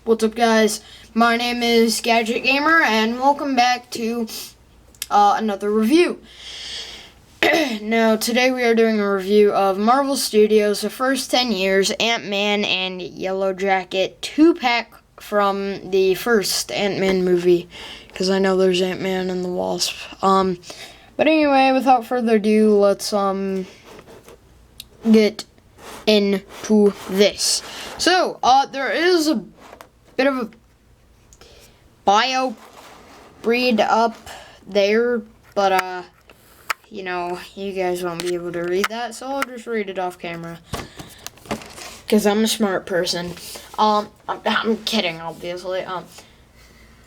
What's up, guys? My name is Gadget Gamer, and welcome back to another review. Now, today we are doing a review of Marvel Studios' The First 10 Years Antman and Yellowjacket 2-pack from the first Ant-Man movie, because I know there's Ant-Man and the Wasp. But anyway, without further ado, let's get into this. So, there is a bit of a bio read up there, but you know, you guys won't be able to read that, so I'll just read it off camera, because I'm a smart person. I'm kidding, obviously.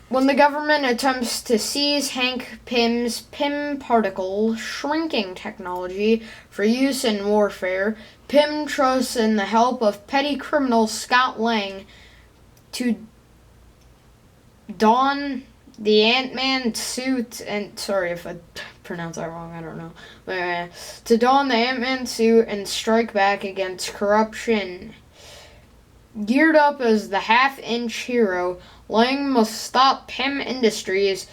When the government attempts to seize Hank Pym's Pym particle shrinking technology for use in warfare, Pym trusts in the help of petty criminal Scott Lang to don the Ant-Man suit, and sorry if I pronounce that wrong, I don't know. But to don the Ant-Man suit and strike back against corruption. Geared up as the half-inch hero, Lang must stop Pym Industries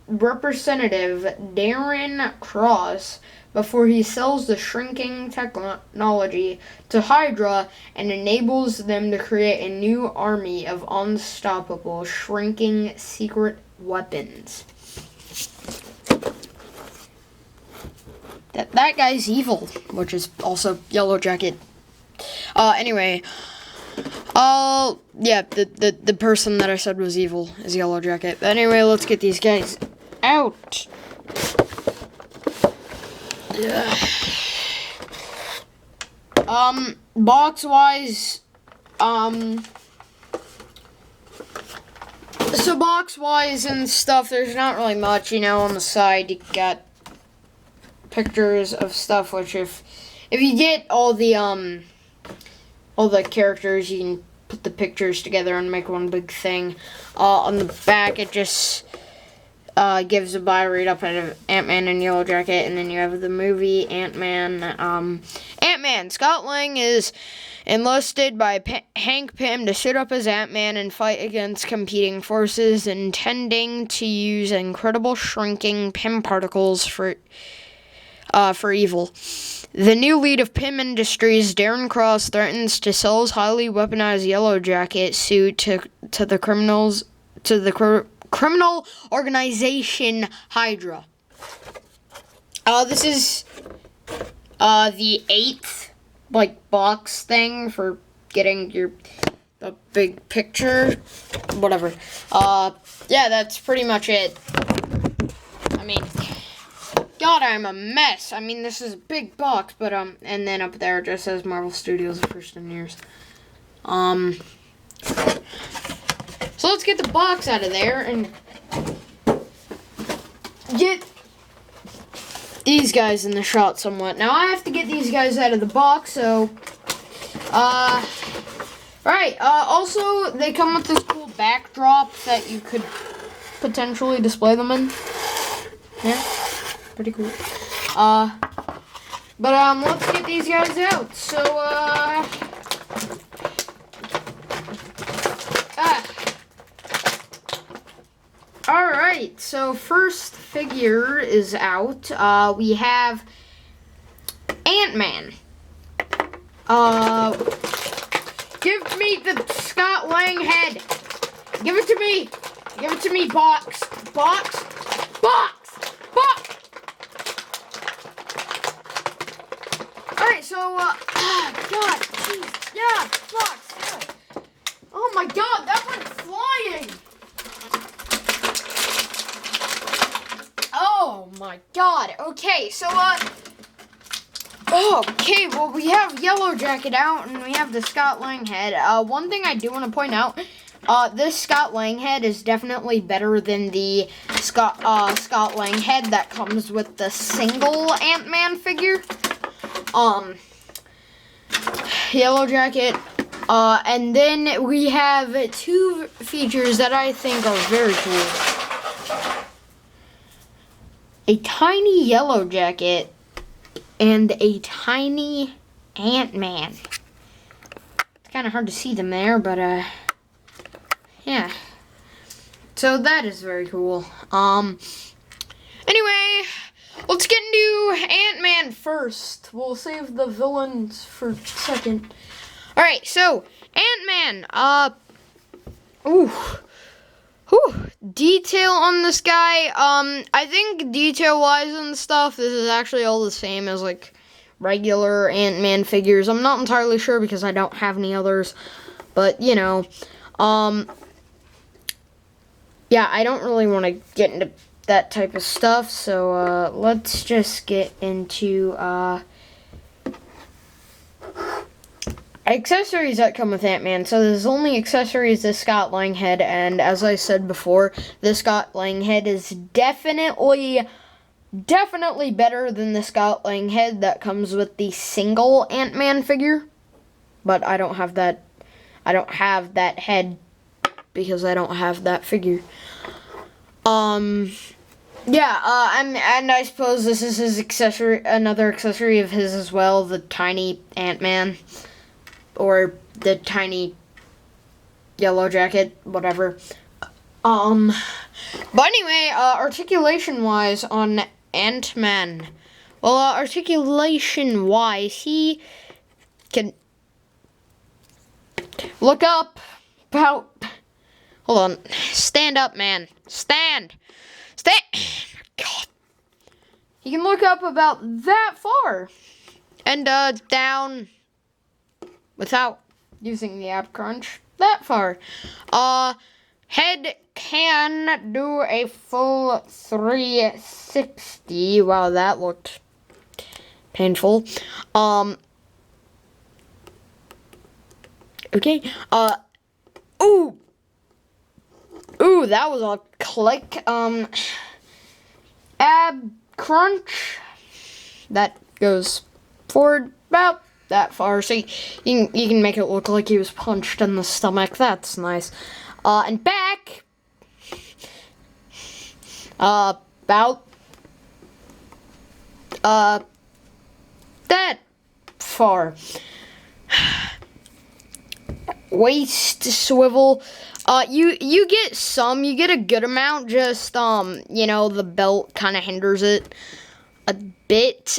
representative Darren Cross before he sells the shrinking technology to Hydra and enables them to create a new army of unstoppable shrinking secret weapons. That guy's evil, which is also Yellowjacket. Anyway, yeah, the person that I said was evil is Yellowjacket. But anyway, let's get these guys out. Yeah. Box-wise, so box-wise and stuff, there's not really much, you know. On the side, you got pictures of stuff, which if you get all the characters, you can put the pictures together and make one big thing. On the back, it just gives a bio read-up of Antman and Yellowjacket, and then you have the movie Ant-Man. Ant-Man. Scott Lang is enlisted by Hank Pym to suit up as Ant-Man and fight against competing forces, intending to use incredible shrinking Pym particles for evil. The new lead of Pym Industries, Darren Cross, threatens to sell his highly weaponized Yellowjacket suit to the criminal organization Hydra. This is the 8th box thing for getting the big picture, whatever. Yeah, that's pretty much it. I mean, God, I'm a mess. I mean, this is a big box, but and then up there it just says Marvel Studios The First 10 Years. So let's get the box out of there and get these guys in the shot somewhat. Now, I have to get these guys out of the box, so, right, also, they come with this cool backdrop that you could potentially display them in. Yeah, pretty cool. But, let's get these guys out. So, Alright, so first figure is out. We have Ant-Man. Give me the Scott Lang head. Give it to me. Give it to me, box. Box. Box. Box. Alright, so, God, jeez, yeah, box. Yeah. Oh my God, that went flying. Oh my God. Okay, so, okay, well, we have Yellowjacket out, and we have the Scott Lang head. One thing I do want to point out, this Scott Lang head is definitely better than the Scott Lang head that comes with the single Ant-Man figure. Yellowjacket. And then we have two features that I think are very cool. A tiny Yellowjacket and a tiny Ant-Man. It's kind of hard to see them there, but yeah. So that is very cool. Anyway, let's get into Ant-Man first. We'll save the villains for second. Alright, so Ant-Man, detail on this guy. I think detail-wise and stuff, this is actually all the same as like regular Ant-Man figures. I'm not entirely sure because I don't have any others, but you know, yeah, I don't really want to get into that type of stuff, so let's just get into accessories that come with Ant-Man. So there's only accessories this Scott Lang head, and as I said before, this Scott Lang head is definitely better than the Scott Lang head that comes with the single Ant-Man figure. But I don't have that head because I don't have that figure. Yeah, and I suppose this is his accessory, another accessory of his as well, the tiny Ant-Man. Or the tiny Yellowjacket, whatever. But anyway, articulation-wise on Ant-Man. Well, articulation-wise, he can look up about... Hold on. Stand up, man. Stand! God. He can look up about that far. And, down... without using the ab crunch that far. Head can do a full 360. Wow, that looked painful. Okay. Ooh, that was a click. Ab crunch. That goes forward about that far, so you can make it look like he was punched in the stomach. That's nice. And back, about that far. Waist swivel. You get some. You get a good amount. Just you know, the belt kind of hinders it a bit.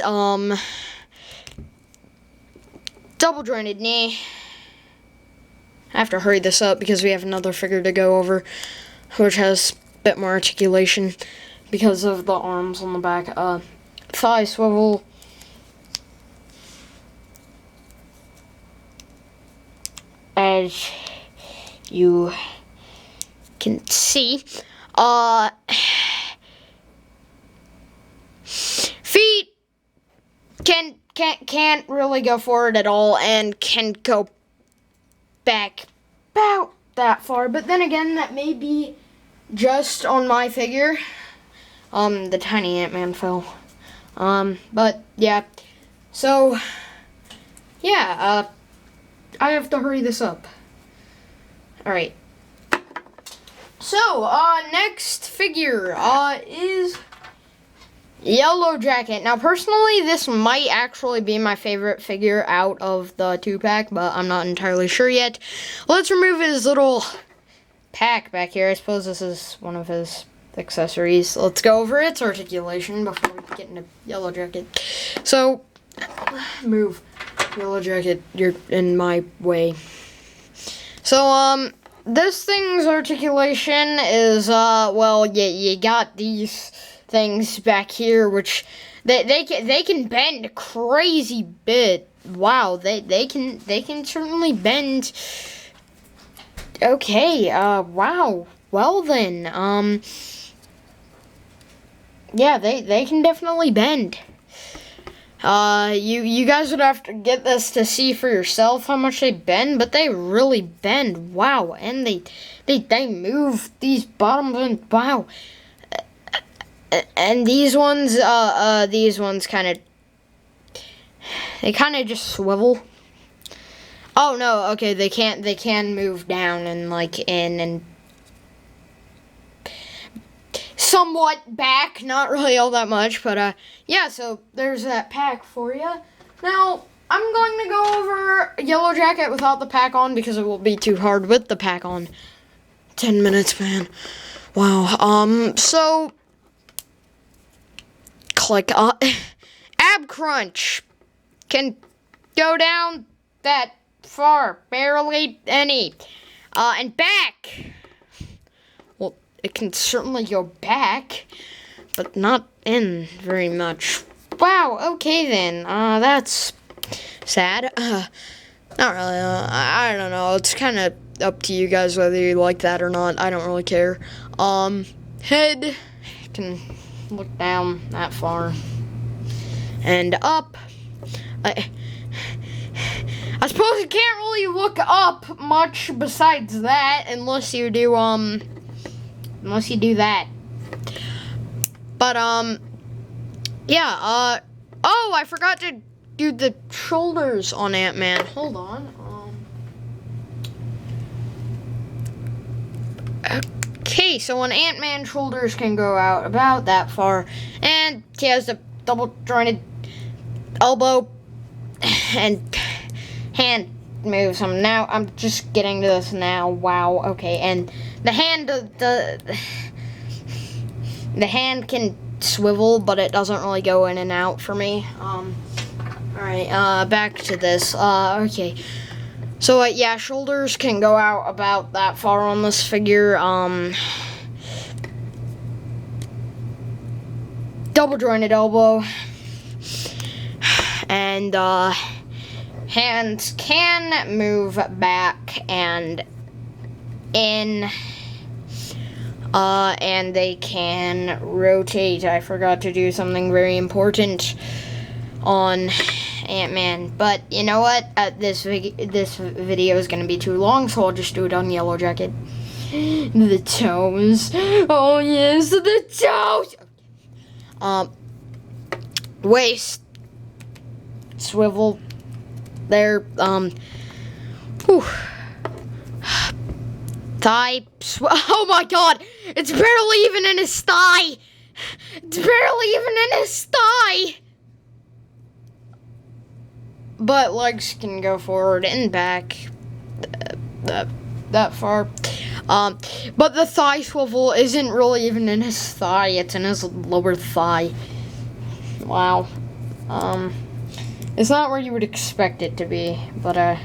Double jointed knee. I have to hurry this up because we have another figure to go over, which has a bit more articulation because of the arms on the back. Thigh swivel. As you can see, feet can't really go forward at all and can go back about that far. But then again, that may be just on my figure. The tiny Ant-Man fell. But yeah. So yeah, I have to hurry this up. Alright. So, next figure, is Yellowjacket. Now, personally, this might actually be my favorite figure out of the 2-pack, but I'm not entirely sure yet. Let's remove his little pack back here. I suppose this is one of his accessories. Let's go over its articulation before we get into Yellowjacket. So, move. Yellowjacket, you're in my way. So, this thing's articulation is, well, you got these things back here, which they can bend a crazy bit. Wow, they can certainly bend. Okay, wow. Well then, yeah, they can definitely bend. You guys would have to get this to see for yourself how much they bend, but they really bend. Wow, and they move these bottoms, and wow. And these ones kind of just swivel. Oh no, okay, they can move down and like in and somewhat back, not really all that much, but yeah, so there's that pack for you. Now, I'm going to go over Yellowjacket without the pack on because it will be too hard with the pack on. 10 minutes, man. Wow. So click ab crunch can go down that far, barely any. And back. Well, it can certainly go back, but not in very much. Wow, okay then. That's sad. Not really. I don't know. It's kind of up to you guys whether you like that or not. I don't really care. Head can look down that far and up. I suppose you can't really look up much besides that unless you do that. But yeah, oh, I forgot to do the shoulders on Ant-Man. Hold on. Okay, so on Ant-Man, shoulders can go out about that far, and he has a double jointed elbow and hand moves. Now I'm just getting to this now. Wow. Okay, and the hand the hand can swivel, but it doesn't really go in and out for me. Alright, back to this. Okay. So, yeah, shoulders can go out about that far on this figure. Double jointed elbow. And, hands can move back and in. And they can rotate. I forgot to do something very important on Ant-Man, but you know what? This video is gonna be too long, so I'll just do it on Yellowjacket. The toes. Oh yes, the toes. Waist. Swivel. There. Whew. Thigh. Oh my God! It's barely even in his thigh. It's barely even in his thigh. But legs can go forward and back that far. But the thigh swivel isn't really even in his thigh. It's in his lower thigh. Wow. It's not where you would expect it to be, but it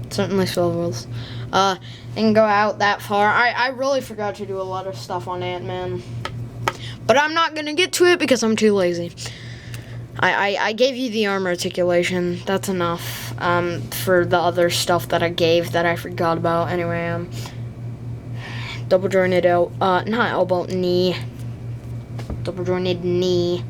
certainly swivels. It can go out that far. I really forgot to do a lot of stuff on Ant-Man, but I'm not gonna get to it because I'm too lazy. I gave you the arm articulation. That's enough for the other stuff that I gave that I forgot about. Anyway, double jointed not elbow, knee. Double jointed knee.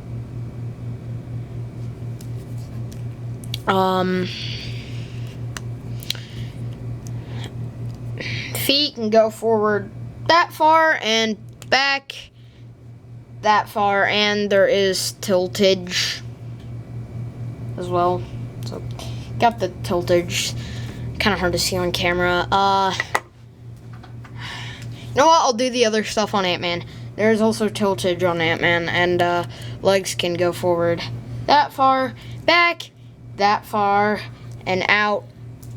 Feet can go forward that far and back that far, and there is tiltage as well. So got the tiltage. Kind of hard to see on camera. You know what? I'll do the other stuff on Ant-Man. There's also tiltage on Ant-Man, and legs can go forward that far, back that far, and out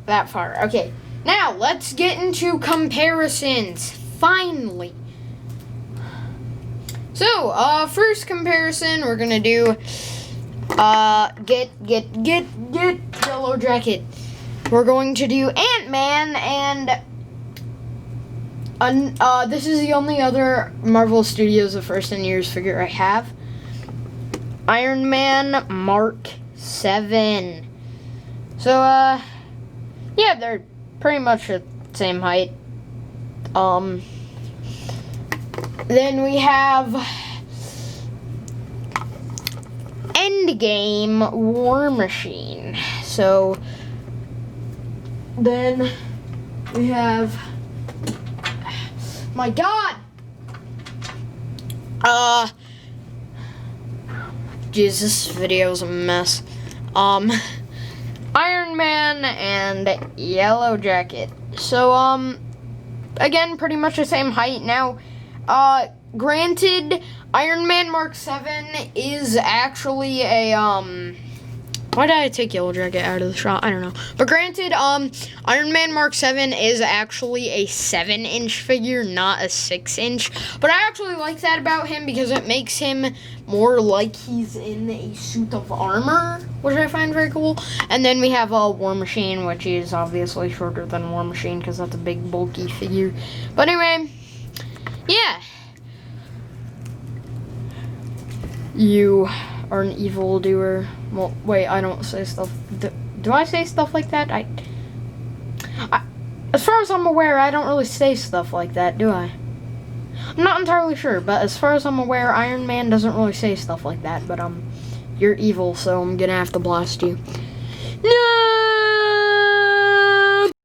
that far. Okay, now let's get into comparisons. Finally. So, first comparison we're gonna do get Yellowjacket. We're going to do Ant-Man, and this is the only other Marvel Studios The First in Years figure I have. Iron Man Mark 7. So, yeah, they're pretty much the same height. Then we have Endgame War Machine. So then we have, my God, Jesus, this video's a mess. Iron Man and Yellowjacket. So again, pretty much the same height. Now, granted, Iron Man Mark 7 is actually a Why did I take Yellowjacket out of the shot? I don't know. But granted, Iron Man Mark 7 is actually a 7-inch figure, not a 6-inch. But I actually like that about him because it makes him more like he's in a suit of armor, which I find very cool. And then we have War Machine, which is obviously shorter than War Machine because that's a big, bulky figure. But anyway, yeah. You are an evildoer. Well, wait, I don't say stuff. Do I say stuff like that? I, as far as I'm aware, I don't really say stuff like that, do I? I'm not entirely sure, but as far as I'm aware, Iron Man doesn't really say stuff like that. But you're evil, so I'm gonna have to blast you. No.